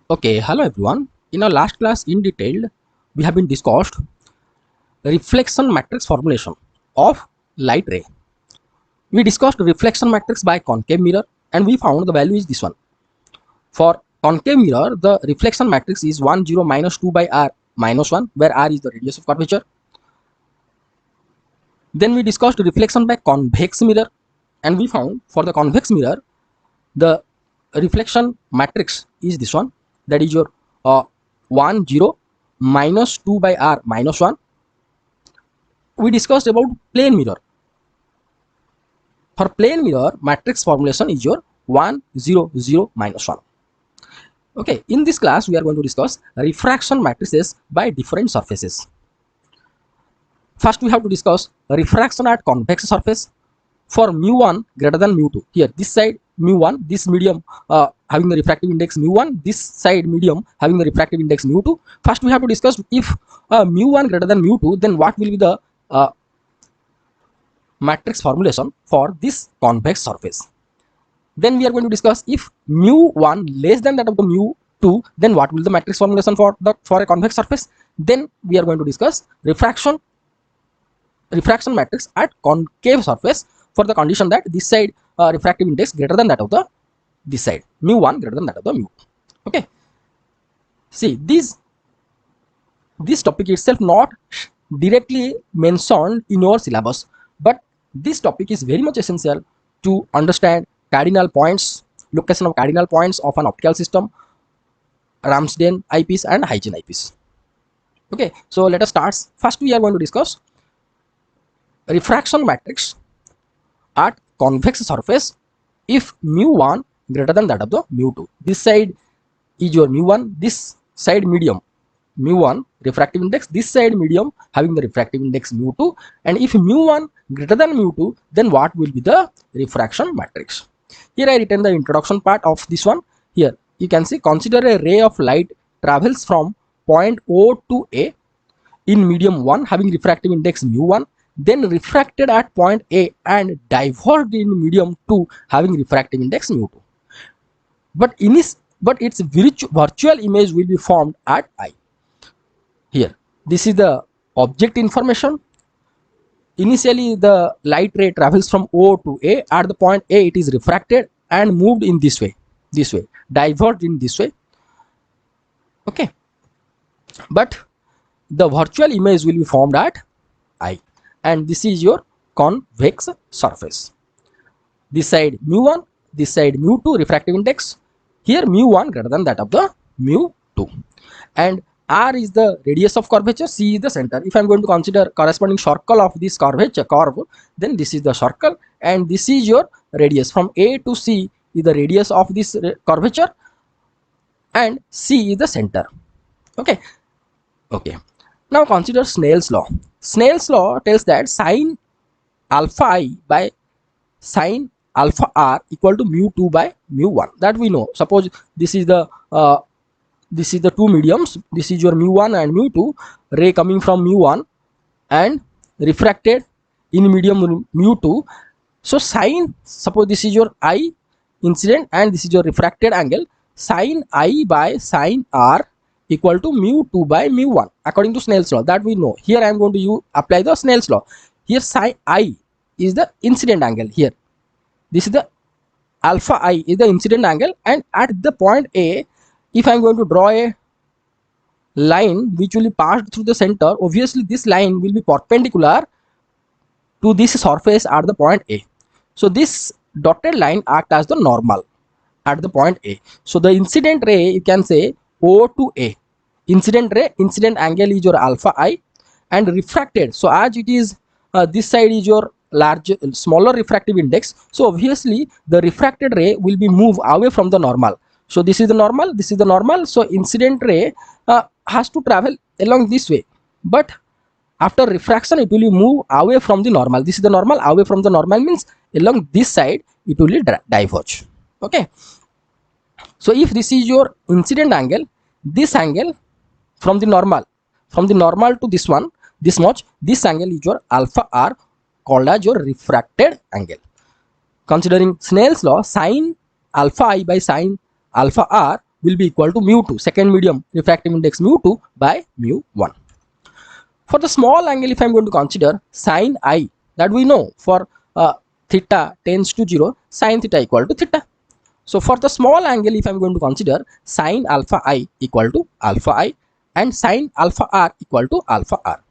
Okay, hello everyone. In our last class in detail, we have been discussed reflection matrix formulation of light ray. We discussed reflection matrix by concave mirror and we found the value is this one. For concave mirror, the reflection matrix is 1, 0, minus 2 by r minus 1, where r is the radius of curvature. Then we discussed reflection by convex mirror and we found for the convex mirror, the reflection matrix is this one, that is your 1, 0, minus 2 by r minus 1. We discussed about plane mirror. For plane mirror, matrix formulation is your 1, 0, 0, minus 1. Okay, in this class we are going to discuss refraction matrices by different surfaces. First we have to discuss refraction at convex surface for mu1 greater than mu2. Here this side mu1, this medium having the refractive index mu1, this side medium having the refractive index mu2. First we have to discuss if mu1 greater than mu2, then what will be the matrix formulation for this convex surface. Then we are going to discuss if mu1 less than that of the mu2, then what will the matrix formulation for a convex surface. Then we are going to discuss refraction matrix at concave surface for the condition that this side refractive index greater than that of the this side, mu1 greater than that of the mu. Okay, see this topic itself not directly mentioned in your syllabus, but this topic is very much essential to understand cardinal points, location of cardinal points of an optical system, Ramsden eyepiece and Huygens eyepiece. Okay, so let us start. First we are going to discuss refraction matrix at convex surface if mu1 greater than that of the mu2. This side is your mu1, this side medium mu1 refractive index, this side medium having the refractive index mu2, and if mu1 greater than mu2, then what will be the refraction matrix. Here I written the introduction part of this one. Here you can see, consider a ray of light travels from point O to A in medium 1 having refractive index mu1, then refracted at point A and diverged in medium 2 having refractive index mu2. But its virtual image will be formed at I. Here this is the object information. Initially the light ray travels from O to A. At the point A it is refracted and moved in this way, diverged in this way. Okay, but the virtual image will be formed at I, and this is your convex surface. This side mu1, this side mu2 refractive index. Here mu1 greater than that of the mu2, and R is the radius of curvature, C is the center. If I am going to consider corresponding circle of this curvature curve, then this is the circle and this is your radius. From A to C is the radius of this curvature and C is the center. Okay. Now consider Snell's law. Snell's law tells that sine alpha I by sine alpha r equal to mu2 by mu1. That we know. Suppose this is the two mediums. This is your mu1 and mu2, ray coming from mu1 and refracted in medium mu2. So sine, suppose this is your I incident and this is your refracted angle, sine I by sine r equal to mu2 by mu1 according to Snell's law. That we know. Here I am going to apply the Snell's law. Here sine I is the incident angle. Here this is the alpha I is the incident angle, and at the point A, if I am going to draw a line which will be passed through the center, obviously this line will be perpendicular to this surface at the point A. So this dotted line acts as the normal at the point A. So the incident ray, you can say O to A. Incident ray, incident angle is your alpha I, and refracted. So as it is this side is your smaller refractive index. So obviously the refracted ray will be moved away from the normal. So this is the normal, this is the normal. So incident ray has to travel along this way, but after refraction it will move away from the normal. This is the normal, away from the normal means along this side it will diverge. Okay, so if this is your incident angle, this angle from the normal to this one, this much, this angle is your alpha r, called as your refracted angle. Considering Snell's law, sine alpha I by sine alpha r will be equal to mu2, second medium refractive index mu2 by mu1. For the small angle, if I am going to consider sin I, that we know for theta tends to 0, sin theta equal to theta. So for the small angle, if I am going to consider sin alpha I equal to alpha I and sin alpha R equal to alpha R.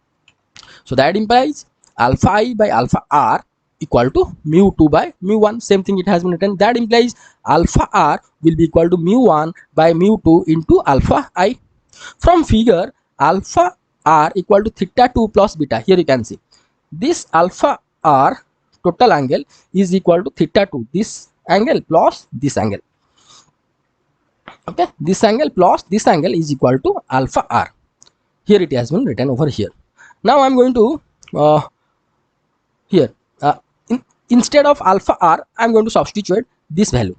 So that implies alpha I by alpha R equal to mu2 by mu1. Same thing it has been written. That implies alpha R will be equal to mu1 by mu2 into alpha I. From figure, alpha R equal to theta 2 plus beta. Here you can see this alpha R total angle is equal to theta 2, this angle plus this angle. Okay, this angle plus this angle is equal to alpha R. Here it has been written over here. Now I am going to here instead of alpha R, I am going to substitute this value.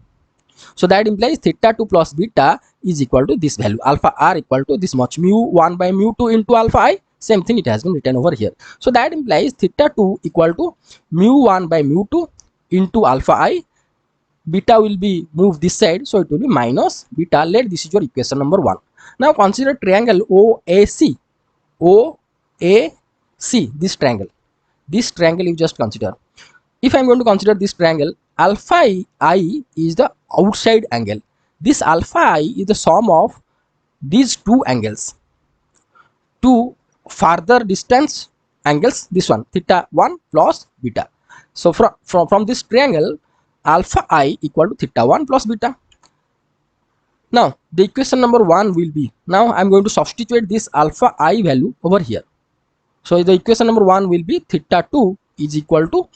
So that implies theta 2 plus beta is equal to this value, alpha R equal to this much, mu1 by mu2 into alpha I. Same thing it has been written over here. So that implies theta 2 equal to mu1 by mu2 into alpha I. Beta will be moved this side, so it will be minus beta. Let this is your equation number 1. Now consider triangle OAC. OAC, this triangle you just consider. If I am going to consider this triangle, alpha I is the outside angle. This alpha I is the sum of these two angles, two farther distance angles, this one theta 1 plus beta. So from this triangle, alpha I equal to theta 1 plus beta. Now the equation number 1 will be, now I am going to substitute this alpha I value over here. So the equation number 1 will be theta 2 is equal to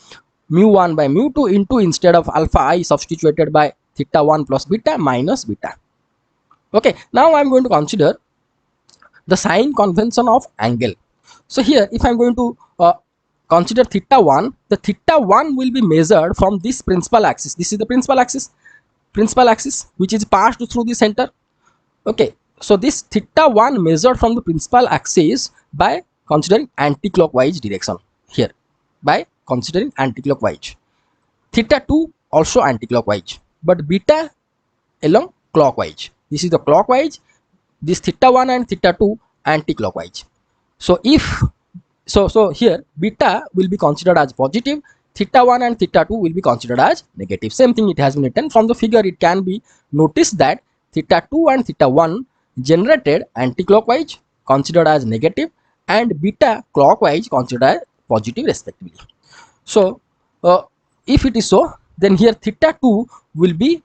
mu1 by mu2 into, instead of alpha I substituted by theta 1 plus beta minus beta. Okay, now I am going to consider the sign convention of angle. So here if I am going to consider theta 1, the theta 1 will be measured from this principal axis. This is the principal axis which is passed through the center. Okay, so this theta 1 measured from the principal axis by considering anti-clockwise direction here, by considering anti-clockwise. Theta 2 also anti-clockwise, but beta along clockwise. This is the clockwise, this theta 1 and theta 2 anti-clockwise. So if so here beta will be considered as positive, theta 1 and theta 2 will be considered as negative. Same thing it has been written. From the figure it can be noticed that theta 2 and theta 1 generated anti-clockwise considered as negative and beta clockwise considered as positive respectively. So if it is so, then here theta 2 will be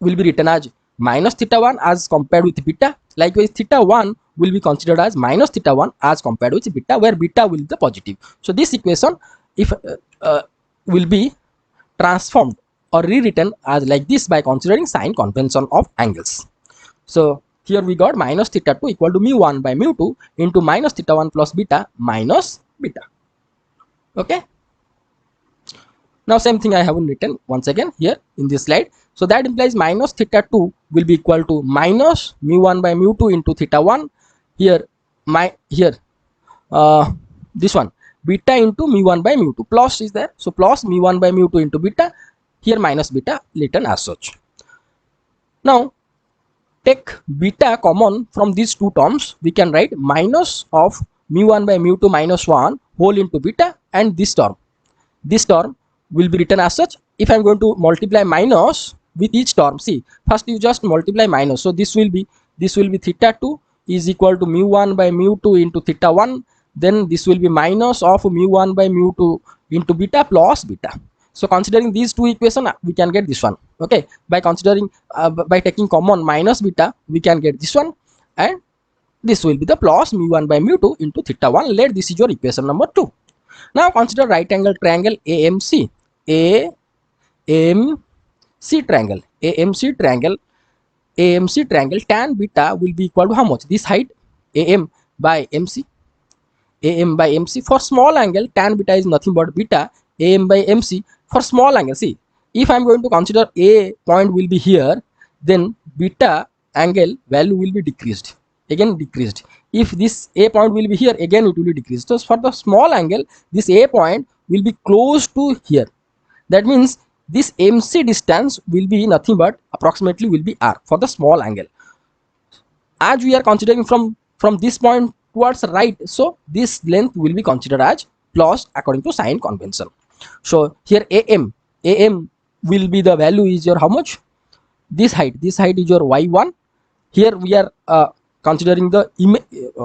written as minus theta 1 as compared with beta. Likewise theta 1 will be considered as minus theta 1 as compared with beta, where beta will be the positive. So this equation if will be transformed or rewritten as like this by considering sign convention of angles. So here we got minus theta 2 equal to mu1 by mu2 into minus theta 1 plus beta minus beta. Okay, now same thing I have written once again here in this slide. So that implies minus theta 2 will be equal to minus mu1 by mu2 into theta 1. Here this one beta into mu1 by mu2, plus is there, so plus mu1 by mu2 into beta, here minus beta written as such. Now take beta common from these two terms, we can write minus of mu1 by mu2 minus 1 whole into beta, and this term will be written as such. If I am going to multiply minus with each term, see first you just multiply minus, so this will be theta 2 is equal to mu1 by mu2 into theta 1, then this will be minus of mu1 by mu2 into beta plus beta. So considering these two equations, we can get this one. Okay, by considering by taking common minus beta, we can get this one, and this will be the plus mu1 by mu2 into theta 1. Let this is your equation number 2. Now consider right angle triangle AMC. AMC triangle tan beta will be equal to how much? This height AM by MC. For small angle tan beta is nothing but beta AM by MC. For small angle, see if I am going to consider A point will be here, then beta angle value will be decreased. If this A point will be here, again it will be decreased. So for the small angle, this A point will be close to here. That means this MC distance will be nothing but approximately will be R for the small angle. as we are considering from this point towards right, so this length will be considered as plus according to sign convention. So here am will be the value is your how much, this height is your y1. Here we are considering the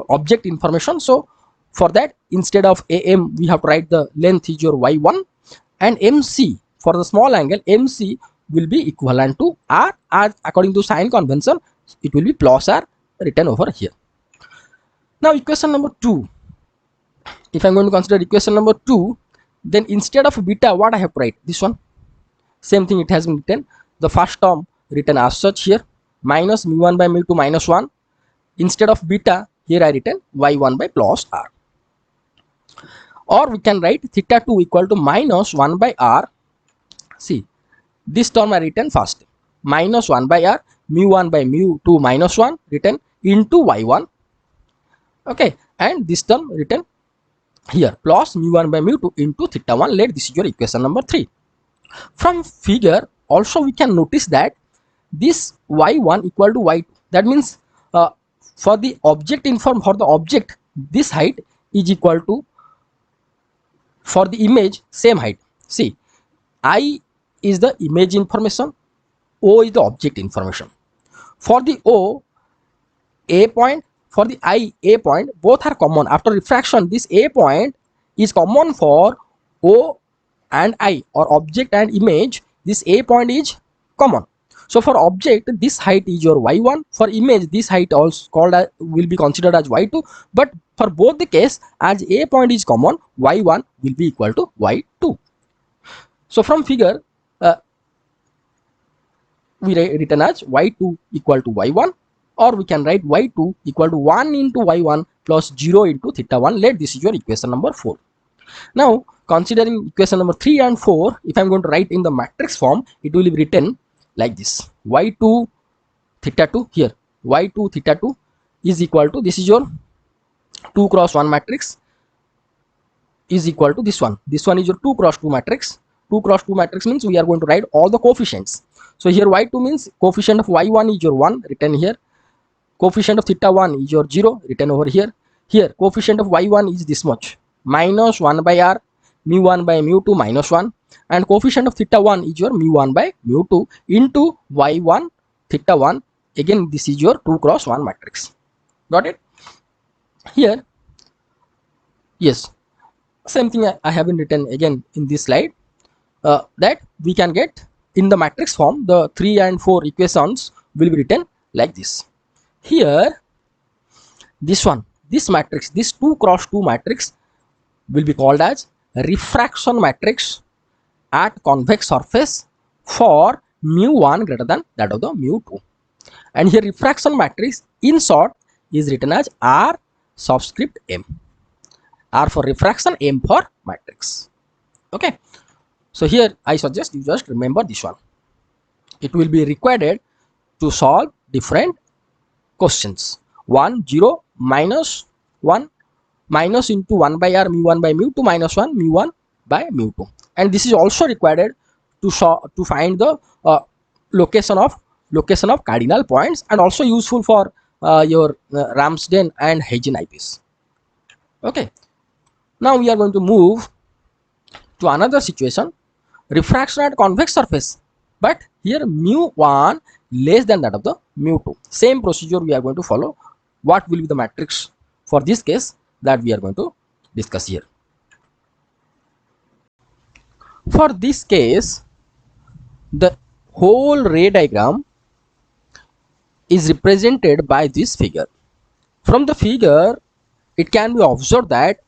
object information, so for that instead of am we have to write the length is your y1, and mc for the small angle mc will be equivalent to r, as according to sign convention it will be plus r written over here. Now equation number 2, if I'm going to consider equation number 2, then instead of beta what I have to write, this one same thing, it has been written the first term written as such here, minus mu1 by mu2 minus 1. Instead of beta here I written y1 by plus r, or we can write theta 2 equal to minus 1 by r. See, this term I written first, minus 1 by r, mu1 by mu2 minus 1 written into y1, okay, and this term written here plus mu1 by mu2 into theta 1. Let this is your equation number 3. From figure also we can notice that this y1 equal to y2, that means for the object for the object this height is equal to, for the image same height. See, I is the image information, O is the object information. For the O, A point, for the I, A point, both are common. After refraction, this A point is common for O and I, or object and image. This A point is common. So for object, this height is your y1. For image, this height also called as, will be considered as y2. But for both the case, as A point is common, y1 will be equal to y2. So from figure, we written as y2 equal to y1, or we can write y2 equal to 1 into y1 plus 0 into theta 1. Let this is your equation number 4. Now considering equation number 3 and 4, if I'm going to write in the matrix form, it will be written like this: y2 theta 2, here y2 theta 2 is equal to, this is your 2 cross 1 matrix, is equal to this one is your 2 cross 2 matrix. 2 cross 2 matrix means we are going to write all the coefficients. So here y2 means coefficient of y1 is your 1 written here, coefficient of theta 1 is your 0 written over here. Here coefficient of y1 is this much, minus 1 by r, mu1 by mu2 minus 1, and coefficient of theta 1 is your mu1 by mu2 into y1 theta 1. Again this is your 2 cross 1 matrix. Got it? Here, yes, same thing I haven't written again in this slide, that we can get in the matrix form. The 3 and 4 equations will be written like this. Here this one, this matrix, this 2 cross 2 matrix will be called as refraction matrix at convex surface for mu1 greater than that of the mu2. And here refraction matrix in short is written as R subscript M. R for refraction, M for matrix. Okay. So here I suggest you just remember this one. It will be required to solve different questions. 1, 0, minus 1, minus into 1 by r, mu1 by mu2 minus 1, mu1 by mu2. And this is also required to find the location of cardinal points, and also useful for your Ramsden and Hagen IPs. Okay. Now we are going to move to another situation, refraction at convex surface, but here mu1 less than that of the mu2. Same procedure we are going to follow. What will be the matrix for this case, that we are going to discuss here. For this case, the whole ray diagram is represented by this figure. From the figure, it can be observed that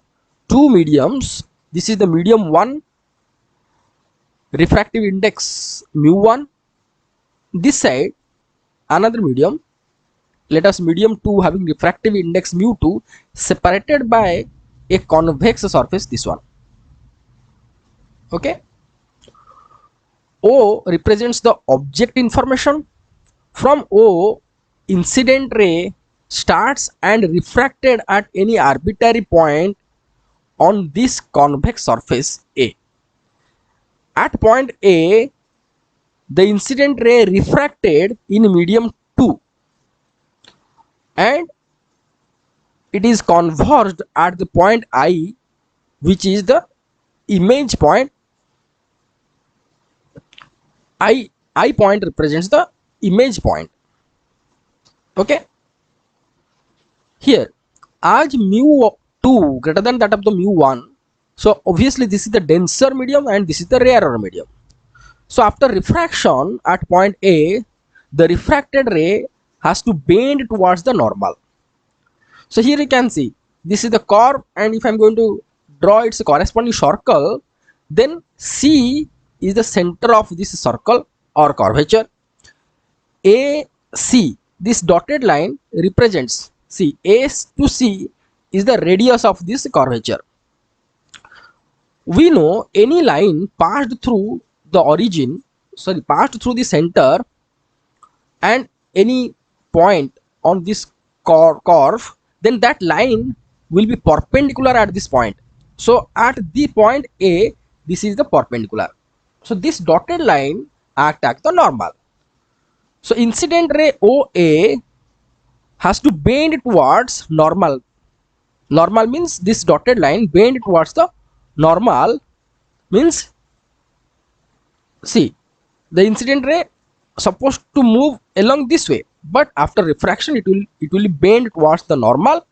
two mediums, this is the medium 1, refractive index mu1, this side another medium, let us medium 2 having refractive index mu2, separated by a convex surface, this one. Okay. O represents the object information. From O, incident ray starts and refracted at any arbitrary point on this convex surface A. At point A, the incident ray refracted in medium 2, and it is converged at the point I, which is the image point. I point represents the image point. Okay, here as mu2 greater than that of the mu1, so obviously this is the denser medium and this is the rarer medium. So after refraction at point A, the refracted ray has to bend towards the normal. So here you can see this is the curve, and if I'm going to draw its corresponding circle, then C is the center of this circle or curvature. AC, this dotted line represents, see, A to C is the radius of this curvature. We know any line passed through the origin, sorry, passed through the center and any point on this curve, then that line will be perpendicular at this point. So at the point A, this is the perpendicular. So this dotted line act as the normal. So incident ray OA has to bend towards normal. Normal means this dotted line bend towards the normal, means see the incident ray supposed to move along this way, but after refraction it will bend towards the normal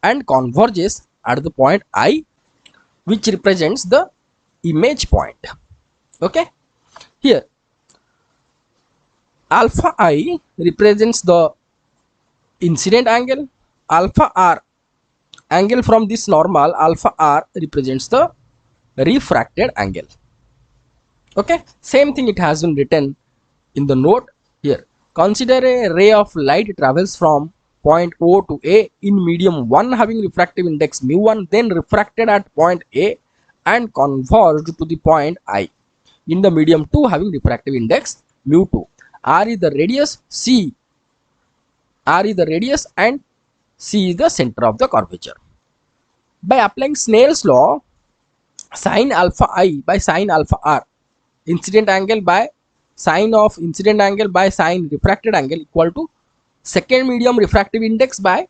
and converges at the point I, which represents the image point. Okay, here alpha I represents the incident angle, alpha R angle from this normal, alpha R represents the refracted angle. Okay, same thing it has been written in the note here. Consider a ray of light travels from point O to A in medium 1 having refractive index mu1, then refracted at point A and converged to the point I in the medium 2 having refractive index mu2. R is the radius, R is the radius and C is the center of the curvature. By applying Snell's law, sin alpha I by sin alpha R, incident angle by sine of incident angle by sine refracted angle equal to second medium refractive index by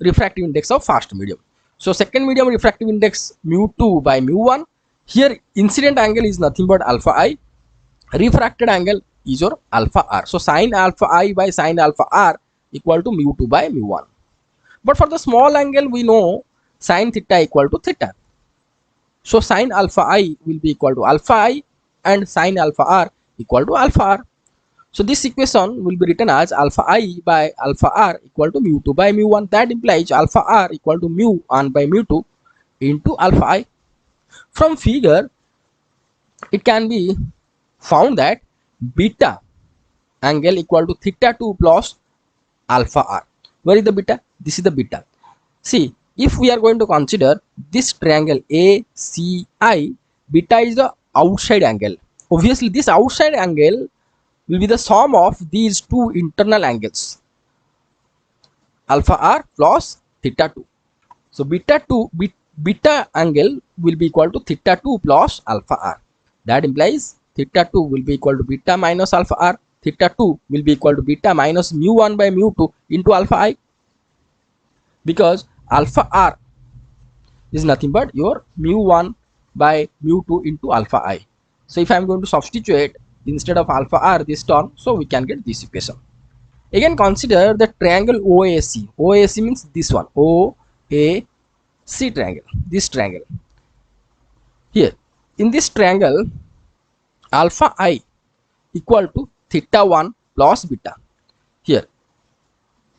refractive index of first medium. So second medium refractive index mu2 by mu1. Here incident angle is nothing but alpha I, refracted angle is your alpha R. So sine alpha I by sine alpha R equal to mu2 by mu1. But for the small angle we know sine theta equal to theta. So sine alpha I will be equal to alpha I and sine alpha R equal to alpha R. So this equation will be written as alpha I by alpha R equal to mu2 by mu1. That implies alpha R equal to mu1 by mu2 into alpha I. From figure, it can be found that beta angle equal to theta 2 plus alpha R. Where is the beta? This is the beta. See, if we are going to consider this triangle ACI, beta is the outside angle. Obviously, this outside angle will be the sum of these two internal angles, alpha R plus theta 2. So beta angle will be equal to theta 2 plus alpha R. That implies theta 2 will be equal to beta minus alpha R. Theta 2 will be equal to beta minus mu1 by mu2 into alpha I, because alpha R is nothing but your mu1 by mu2 into alpha I. So if I am going to substitute instead of alpha R this term, so we can get this equation. Again consider the triangle OAC. OAC means this one, OAC triangle, this triangle. Here in this triangle, alpha I equal to theta 1 plus beta. Here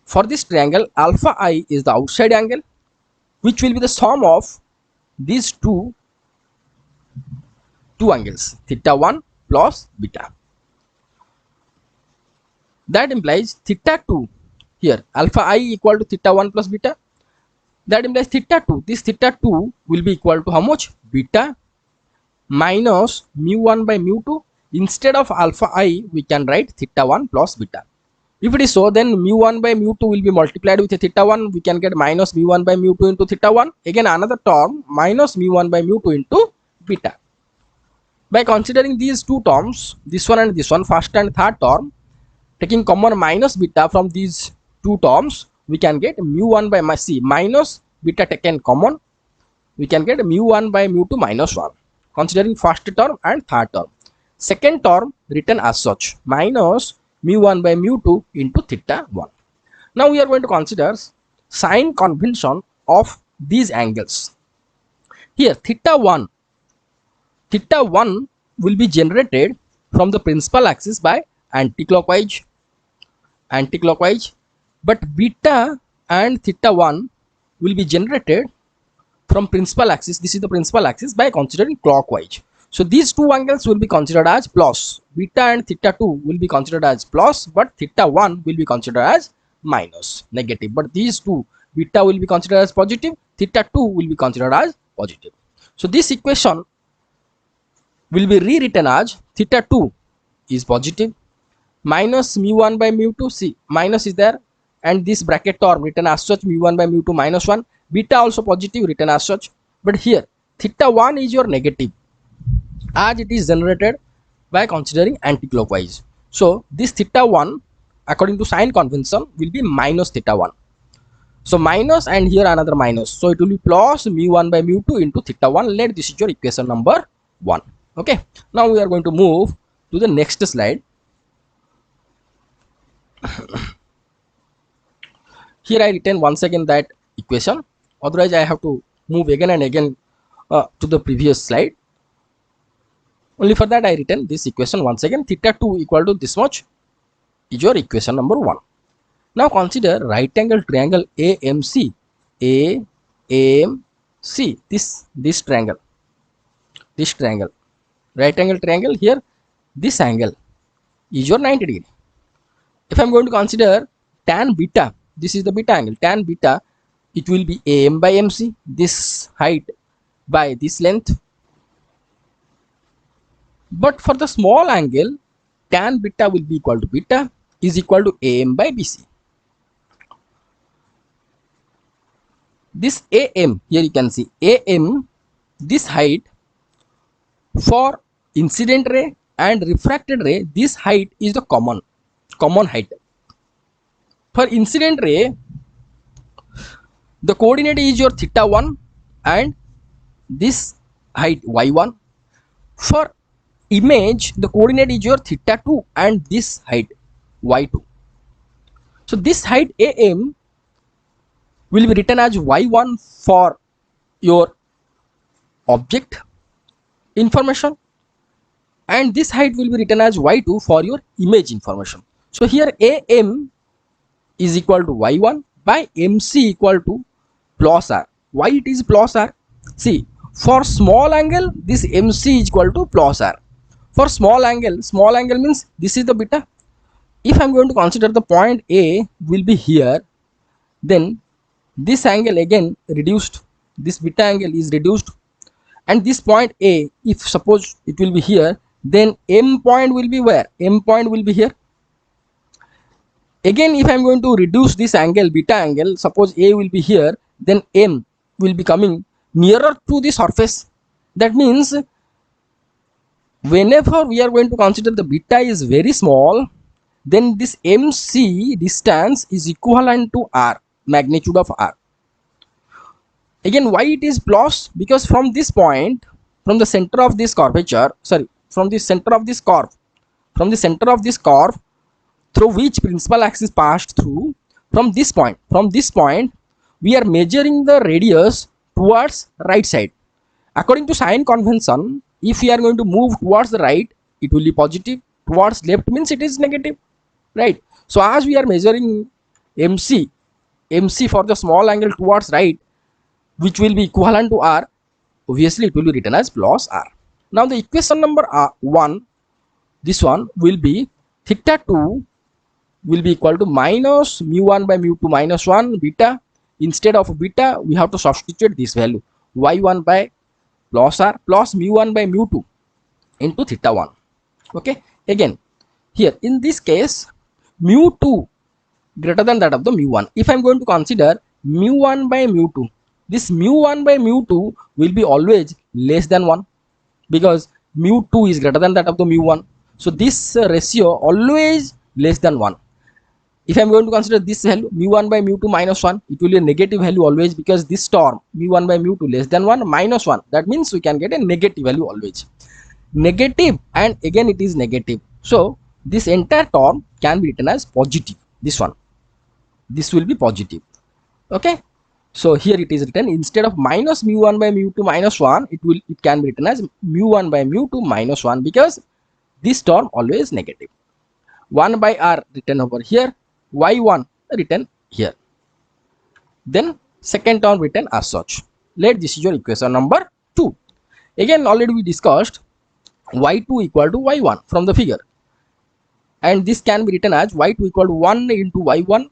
for this triangle, alpha I is the outside angle, which will be the sum of these two angles, theta 1 plus beta. That implies theta 2, here alpha I equal to theta 1 plus beta. That implies theta 2, this theta 2 will be equal to how much? Beta minus mu1 by mu2. Instead of alpha I, we can write theta 1 plus beta. If it is so, then mu1 by mu2 will be multiplied with theta 1. We can get minus mu1 by mu2 into theta 1. Again another term, minus mu1 by mu2 into beta. By considering these two terms, this one and this one, first and third term, taking common minus beta from these two terms, we can get mu1 by c minus beta taken common, we can get mu1 by mu2 minus 1, considering first term and third term. Second term written as such, minus mu1 by mu2 into theta 1. Now we are going to consider sign convention of these angles. Here theta 1 will be generated from the principal axis by anticlockwise, but beta and theta 1 will be generated from principal axis, this is the principal axis, by considering clockwise. So these two angles will be considered as plus, beta and theta 2 will be considered as plus, but theta 1 will be considered as minus, negative. But these two, beta will be considered as positive, theta 2 will be considered as positive. So this equation will be rewritten as theta 2 is positive, minus mu1 by mu2, see minus is there, and this bracket term written as such, mu1 by mu2 minus 1, beta also positive written as such, but here theta 1 is your negative as it is generated by considering anticlockwise. So this theta 1 according to sign convention will be minus theta 1. So minus and here another minus, so it will be plus mu1 by mu2 into theta 1. Let this is your equation number 1. Okay, now we are going to move to the next slide. Here I written once again that equation, otherwise I have to move again and again to the previous slide. Only for that I written this equation once again. Theta 2 equal to this much is your equation number 1. Now consider right angle triangle AMC. AMC, this triangle, right angle triangle. Here this angle is your 90 degree. If I am going to consider tan beta, this is the beta angle, tan beta, it will be AM by MC, this height by this length. But for the small angle, tan beta will be equal to beta is equal to AM by BC. This AM, here you can see AM, this height for incident ray and refracted ray, this height is the common height. For incident ray, the coordinate is your theta 1 and this height y1. For image, the coordinate is your theta 2 and this height y2. So this height AM will be written as y1 for your object information, and this height will be written as y2 for your image information. So here AM is equal to y1 by MC equal to plus r. Why it is plus r? See, for small angle this MC is equal to plus r. For small angle means this is the beta. If I am going to consider the point A will be here, then this angle again reduced, this beta angle is reduced, and this point A, if suppose it will be here, then M point will be where? M point will be here. Again, if I am going to reduce this angle, beta angle, suppose A will be here, then M will be coming nearer to the surface. That means whenever we are going to consider the beta is very small, then this MC distance is equivalent to R, magnitude of R. Again, why it is plus? Because from this point, from the center of this curvature, from the center of this curve through which principal axis passed through, from this point we are measuring the radius towards right side. According to sign convention, if we are going to move towards the right, it will be positive, towards left means it is negative, right? So as we are measuring MC for the small angle towards right, which will be equivalent to R, obviously it will be written as plus R. Now the equation number 1, this one will be theta 2 will be equal to minus mu1 by mu2 minus 1 beta. Instead of beta, we have to substitute this value, y1 by plus R plus mu1 by mu2 into theta 1. Okay, again here in this case mu2 greater than that of the mu1. If I am going to consider mu1 by mu2, this mu1 by mu2 will be always less than 1, because mu2 is greater than that of the mu1. So this ratio always less than 1. If I'm going to consider this value mu1 by mu2 minus 1, it will be a negative value always, because this term mu1 by mu2 less than 1 minus 1, that means we can get a negative value always. Negative, and again it is negative, so this entire term can be written as positive. This will be positive. Okay, so here it is written, instead of minus mu1 by mu2 minus 1, it can be written as mu1 by mu2 minus 1, because this term always negative. 1 by r written over here, y1 written here, then second term written as such. Let this is your equation number 2. Again, already we discussed y2 equal to y1 from the figure, and this can be written as y2 equal to 1 into y1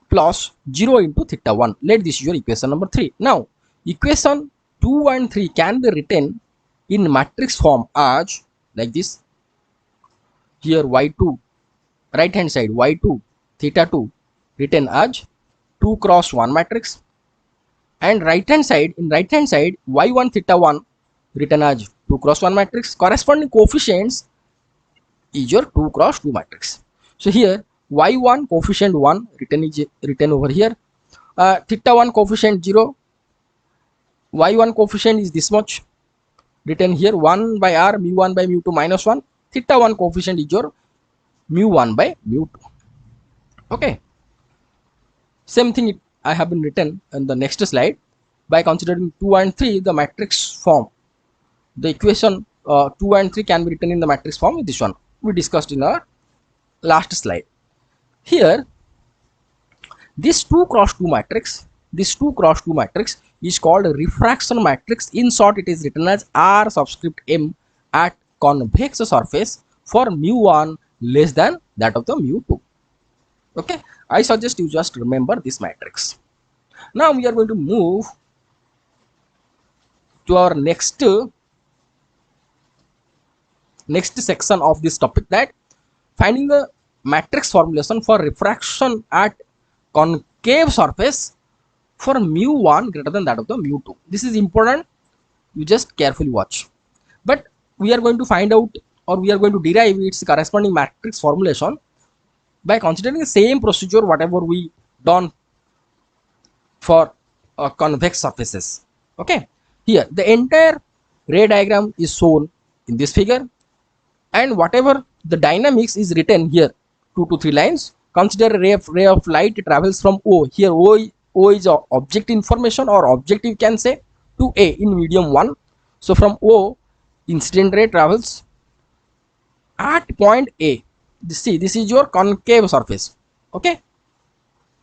plus 0 into theta 1. Let this is your equation number 3. Now equation 2 and 3 can be written in matrix form as like this. Here y2, right hand side y2 theta 2 written as 2 cross 1 matrix, and right hand side, in right hand side y1 theta 1 written as 2 cross 1 matrix. Corresponding coefficients is your 2 cross 2 matrix. So here y1 coefficient 1 written over here, theta 1 coefficient 0, y1 coefficient is this much written here, 1 by r mu1 by mu2 minus 1, theta 1 coefficient is your mu1 by mu2. Okay, same thing I have been written in the next slide. By considering 2 and 3 the matrix form, the equation 2 and 3 can be written in the matrix form with this one we discussed in our last slide. Here this 2 cross 2 matrix, is called a refraction matrix. In short, it is written as r subscript m at convex surface for mu1 less than that of the mu2. Okay, I suggest you just remember this matrix. Now we are going to move to our next section of this topic, that finding the matrix formulation for refraction at concave surface for mu1 greater than that of the mu2. This is important, you just carefully watch. But we are going to find out, or we are going to derive its corresponding matrix formulation by considering the same procedure whatever we done for convex surfaces. Okay, here the entire ray diagram is shown in this figure, and whatever the dynamics is written here, 2 to 3 lines. Consider ray of light travels from O. Here O is object information, or objective can say, to A in medium 1. So from O, incident ray travels at point A. See, this is your concave surface. Okay,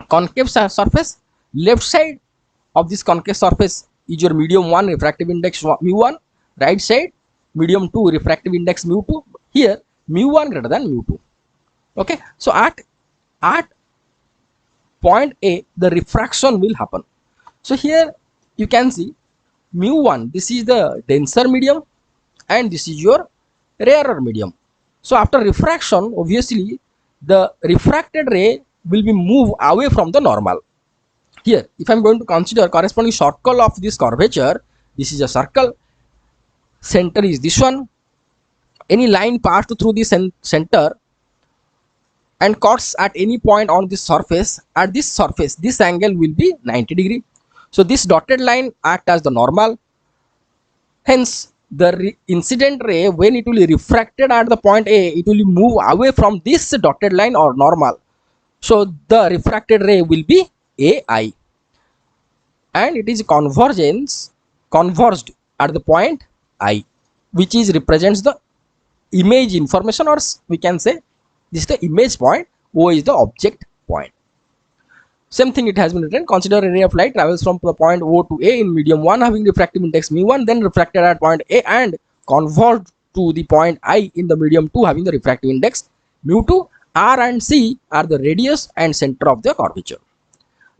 concave surface, left side of this concave surface is your medium 1 refractive index mu1, right side medium 2 refractive index mu2. Here mu1 greater than mu2. Okay, so at point A the refraction will happen. So here you can see mu1, this is the denser medium and this is your rarer medium. So after refraction, obviously the refracted ray will be moved away from the normal. Here if I am going to consider corresponding circle of this curvature, this is a circle, center is this one, any line passed through the center and cuts at any point on this surface, at this surface this angle will be 90 degree. So this dotted line act as the normal, hence the incident ray, when it will be refracted at the point A, it will move away from this dotted line or normal. So the refracted ray will be AI, and it is converged at the point I, which is represents the image information, or we can say this is the image point, O is the object point. Same thing it has been written, consider a ray of light travels from the point O to A in medium 1 having refractive index mu1, then refracted at point A and converged to the point I in the medium 2 having the refractive index mu2. R and C are the radius and center of the curvature.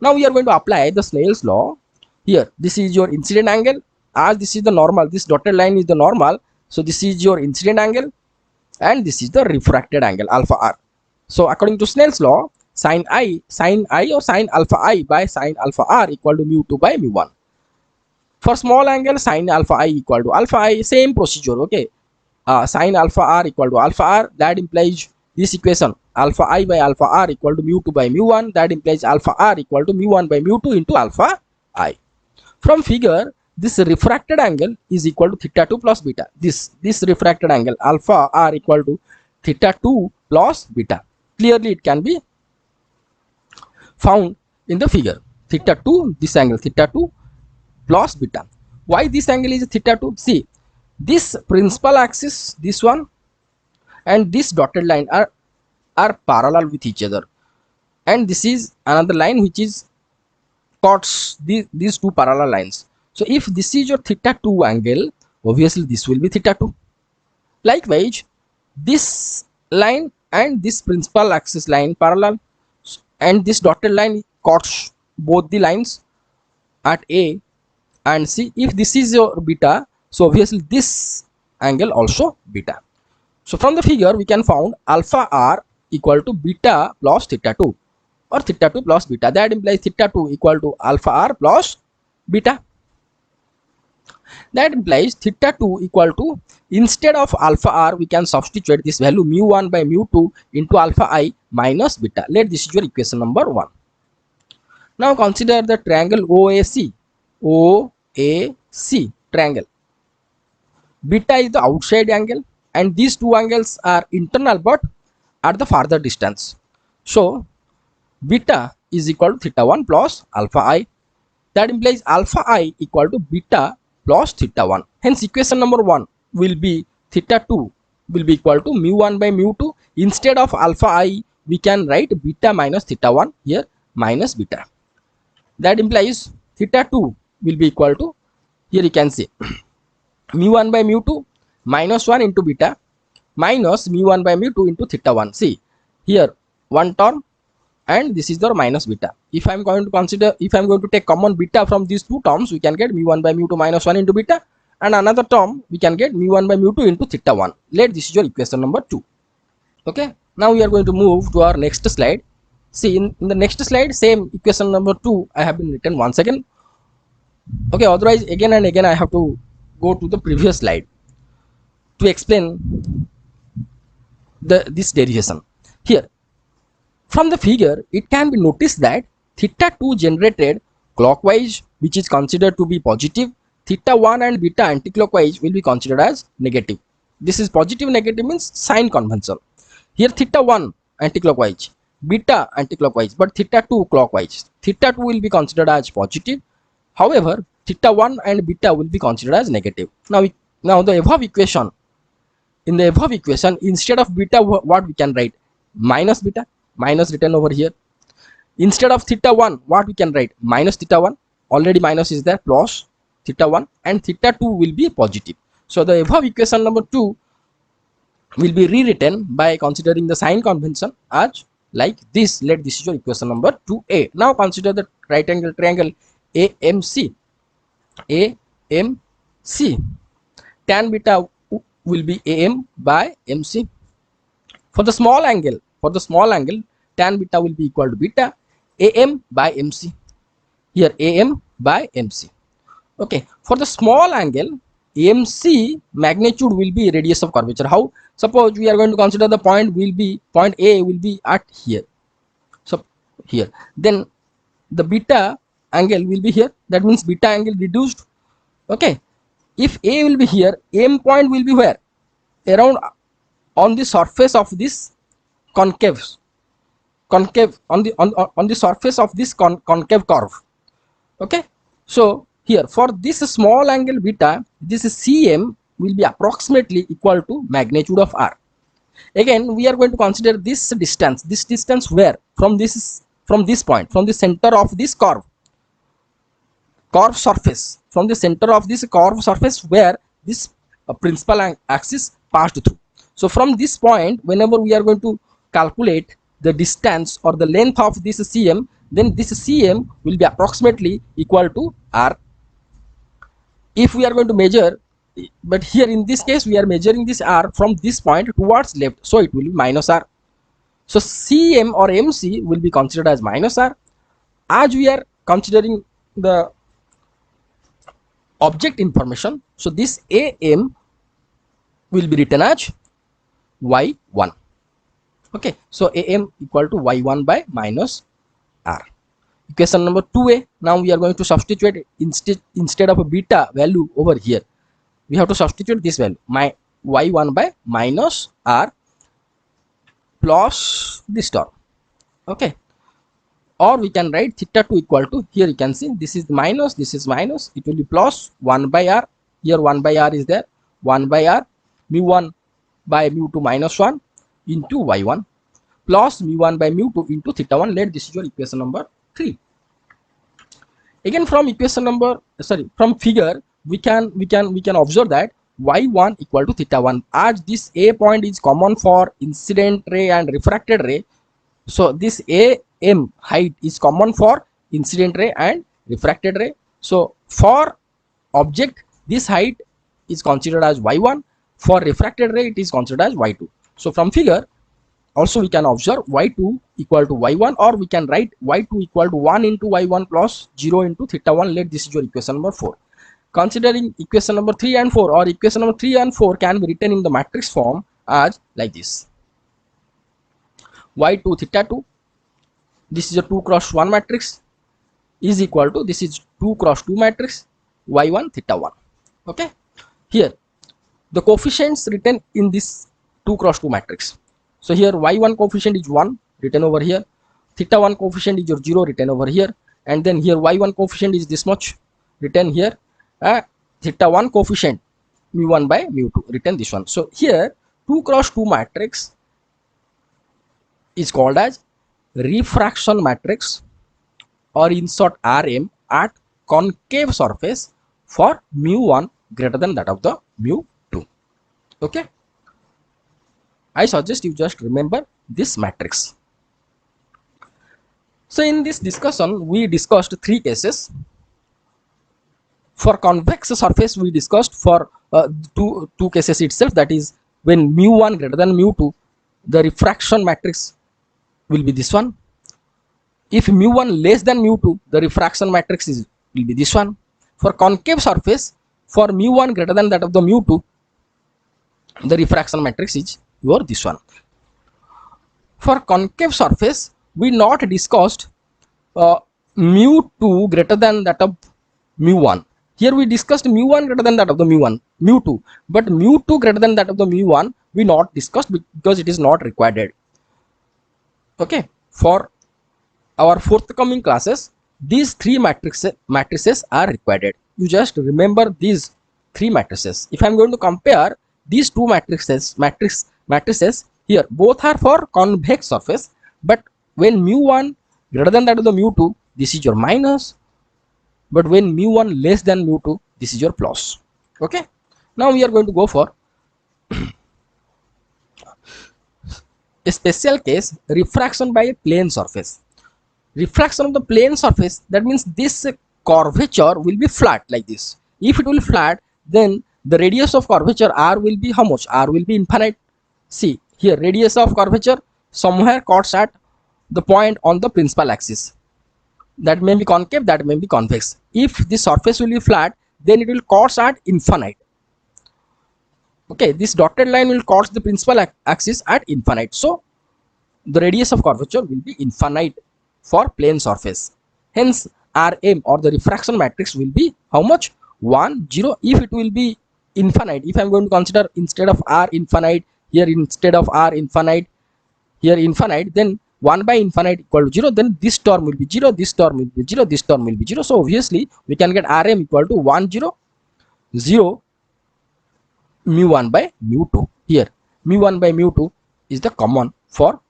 Now we are going to apply the Snell's law. Here this is your incident angle, as this is the normal, this dotted line is the normal, so this is your incident angle and this is the refracted angle alpha r. So according to Snell's law, sin I or sin alpha I by sin alpha r equal to mu2 by mu1. For small angle, sin alpha I equal to alpha I, same procedure. Okay, sin alpha r equal to alpha r, that implies this equation alpha I by alpha r equal to mu 2 by mu 1. That implies alpha r equal to mu 1 by mu 2 into alpha I. From figure, this refracted angle is equal to theta 2 plus beta. This refracted angle alpha r equal to theta 2 plus beta. Clearly it can be found in the figure. Theta 2, this angle theta 2 plus beta. Why this angle is theta 2? See, this principal axis, this one and this dotted line are parallel with each other, and this is another line which is cuts these two parallel lines. So if this is your theta 2 angle, obviously this will be theta 2. Likewise, this line and this principal axis line parallel, and this dotted line cuts both the lines at A and C. If this is your beta, so obviously this angle also beta. So from the figure we can found alpha r equal to beta plus theta 2 or theta 2 plus beta. That implies theta 2 equal to alpha r plus beta. That implies theta 2 equal to, instead of alpha r we can substitute this value mu 1 by mu 2 into alpha I minus beta. Let this is your equation number 1. Now consider the triangle OAC. OAC triangle. Beta is the outside angle and these two angles are internal but at the farther distance. So beta is equal to theta 1 plus alpha I. That implies alpha I equal to beta plus theta 1. Hence equation number 1 will be theta 2 will be equal to mu 1 by mu 2. Instead of alpha I we can write beta minus theta 1 here minus beta. That implies theta 2 will be equal to, here you can see mu 1 by mu 2 minus 1 into beta minus mu 1 by mu 2 into theta 1. See here one term and this is the minus beta. If I am going to take common beta from these two terms, we can get mu 1 by mu 2 minus 1 into beta, and another term we can get mu 1 by mu 2 into theta 1. Let this is your equation number 2. Okay, now we are going to move to our next slide. See in the next slide, same equation number 2 I have been written once again. Okay, otherwise again and again I have to go to the previous slide to explain this derivation. Here from the figure it can be noticed that theta 2 generated clockwise, which is considered to be positive, theta 1 and beta anticlockwise will be considered as negative. This is positive, negative means sign convention. Here theta 1 anticlockwise, beta anticlockwise, but theta 2 clockwise. Theta 2 will be considered as positive, however theta 1 and beta will be considered as negative. Now the above equation, in the above equation instead of beta what we can write? Minus beta, minus written over here. Instead of theta 1 what we can write? Minus theta 1, already minus is there, plus theta 1, and theta 2 will be positive. So the above equation number 2 will be rewritten by considering the sign convention as like this. Let this is your equation number 2a. Now consider the right angle triangle AMC. AMC, tan beta will be AM by MC. For the small angle, tan beta will be equal to beta AM by MC. Here AM by MC. Okay, for the small angle AMC magnitude will be radius of curvature. How? Suppose we are going to consider the point A will be at here. So here, then the beta angle will be here. That means beta angle reduced. Okay, if A will be here, M point will be where? Around on the surface of this concave on the surface of this concave curve. Okay, so here for this small angle beta, this CM will be approximately equal to magnitude of R. Again we are going to consider this distance where? From this point, from the center of this curve surface, from the center of this curve surface where this principal axis passed through. So from this point, whenever we are going to calculate the distance or the length of this CM, then this CM will be approximately equal to R. If we are going to measure, but here in this case we are measuring this R from this point towards left, so it will be minus R. So CM or MC will be considered as minus R. As we are considering the object information, so this AM will be written as Y1. Okay, so am equal to y1 by minus r. Equation number 2a, now we are going to substitute instead of a beta value over here, we have to substitute this value, my y1 by minus r plus this term. Okay, or we can write theta 2 equal to, here you can see this is minus, this is minus, it will be plus 1 by r, here 1 by r is there, 1 by r mu1 by mu2 minus 1 into y1 plus mu1 by mu2 into theta 1. Let this is your equation number 3. Again from equation number, sorry, from figure we can observe that y1 equal to theta 1, as this a point is common for incident ray and refracted ray. So this am height is common for incident ray and refracted ray. So for object this height is considered as y1, for refracted ray it is considered as y2. So from figure also we can observe y2 equal to y1, or we can write y2 equal to 1 into y1 plus 0 into theta 1. Let this is your equation number 4. Considering equation number 3 and 4, or equation number 3 and 4 can be written in the matrix form as like this: y2 theta 2, this is a 2 cross 1 matrix, is equal to, this is 2 cross 2 matrix, y1 theta 1. Okay, here the coefficients written in this 2 cross 2 matrix. So here y1 coefficient is 1 written over here, theta 1 coefficient is your 0 written over here, and then here y1 coefficient is this much written here, theta 1 coefficient mu1 by mu2 written this one. So here 2 cross 2 matrix is called as refraction matrix, or in short Rm, at concave surface for mu1 greater than that of the mu2. Okay, I suggest you just remember this matrix. So in this discussion we discussed 3 cases. For convex surface we discussed for two cases itself, that is when mu1 greater than mu2 the refraction matrix will be this one. If mu1 less than mu2 the refraction matrix will be this one. For concave surface, for mu1 greater than that of the mu2 the refraction matrix is your this one. For concave surface we not discussed mu2 greater than that of mu1. Here we discussed mu1 greater than that of the mu2, but mu2 greater than that of the mu1 we not discussed because it is not required. Okay, for our forthcoming classes these 3 matrices are required. You just remember these 3 matrices. If I am going to compare these 2 matrices here, both are for convex surface, but when mu1 greater than that of the mu2 this is your minus, but when mu1 less than mu2 this is your plus. Okay, now we are going to go for a special case, refraction by a plane surface. Refraction of the plane surface, that means this curvature will be flat like this. If it will flat, then the radius of curvature r will be how much? R will be infinite. See here, radius of curvature somewhere cuts at the point on the principal axis, that may be concave, that may be convex. If this surface will be flat, then it will cut at infinite. Okay, this dotted line will cut the principal axis at infinite, so the radius of curvature will be infinite for plane surface. Hence Rm, or the refraction matrix, will be how much? 1 0. If it will be infinite, if I am going to consider instead of r infinite here, instead of r infinite here infinite, then 1 by infinite equal to 0, then this term will be 0, this term will be 0, this term will be 0. So obviously we can get Rm equal to 1 0 0 mu1 by mu2. Here mu1 by mu2 is the common for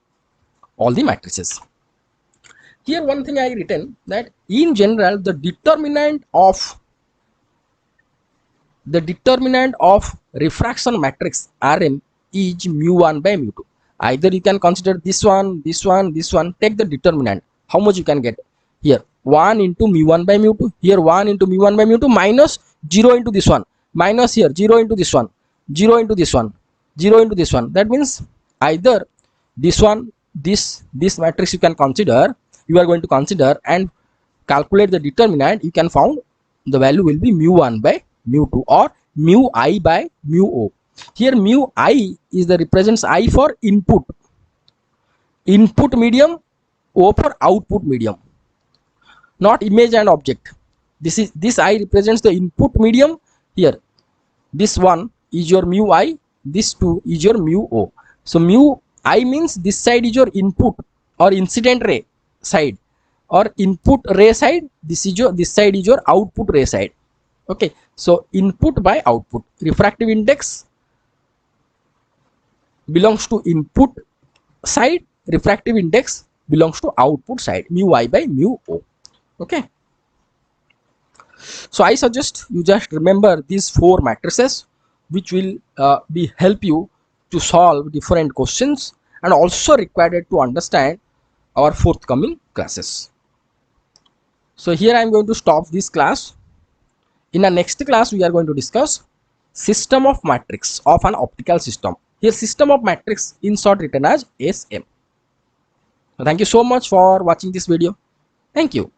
all the matrices. Here one thing I written, that in general the determinant of refraction matrix Rm is mu1 by mu2. Either you can consider this one, this one, this one. Take the determinant. How much you can get? Here 1 into mu1 by mu2. Here 1 into mu1 by mu2 minus 0 into this one. Minus here 0 into this one. 0 into this one. 0 into this one. That means either this one, this matrix you can consider. You are going to consider and calculate the determinant. You can found the value will be mu1 by mu2 or mu I by mu o. Here mu I is the represents I for input. input medium, O for output medium, not image and object. This I represents the input medium here. This one is your mu I, this two is your mu O. So mu I means this side is your input or incident ray side, or input ray side. This side is your output ray side. Okay, so input by output. Refractive index belongs to input side, refractive index belongs to output side, mu I by mu O. Okay, so I suggest you just remember these four matrices, which will be help you to solve different questions and also required to understand our forthcoming classes. So here I am going to stop this class. In the next class we are going to discuss system of matrix of an optical system. Here system of matrix in short written as SM. So thank you so much for watching this video. Thank you.